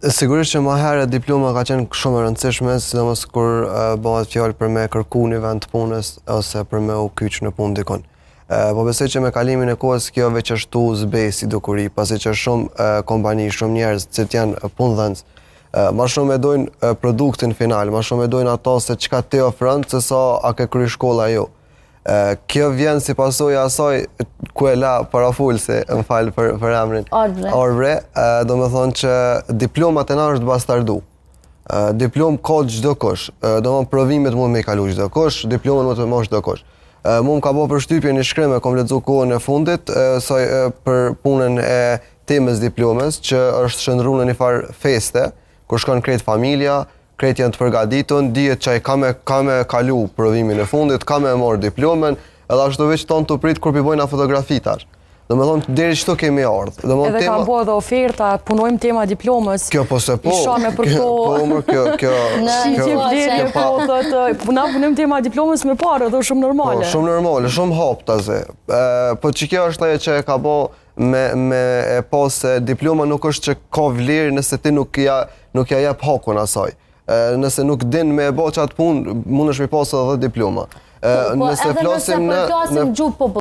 Sigurisht që më herët diploma ka qenë shumë e rëndësishme, sidomos kur bëhet fjalë për me kërku një vend punës ose për me u kyç në punë dikon. Po besoj që me kalimin e kohës kjo veçashtu zbesi dukuri, pasi që shumë kompani, shumë njerëz që janë punëdhënës, ma shumë e dojnë produktin final, ma shumë e dojnë ato se çka ti ofron se sa a ke kry shkolla jo. Kjo vjen si pasojë asaj ku e la parafulse, më falë për emrin. Orbre, do me thonë që diplomat e na është bastardu. Diplom ka çdo kush, do më provimet mund me i kalu çdo kush, diplomen mund të mosh çdo kush. Mu më ka bo përshtypje një shkrim e kom lexu kohën e fundit për punën e temës diplomes, që është shndërruar në një farë feste, kur shkon krejt familja, krejt janë të përgatitun, dihet që ai ka me kalu provimin e fundit, ka me marrë diplomen, edhe ashtu veç tonë të prit kur pi bojna fotografitar. Do me thonë, deri çto kemi ardhë. Edhe ka bo edhe oferta, punojmë tema diplomës. Kjo po se po. Ishame për to. Na punojmë tema diplomës me parë, dhe shumë normale. Shumë normale, shumë hap të ze. Po që kjo është ajo që ka bo me e po se diploma nuk është që ka vlerë nëse ti nuk ja jep hakun asaj. Nëse nuk din me e bo qatë punë, mund është mi pasë edhe diploma. Edhe nëse përklasim gjuhë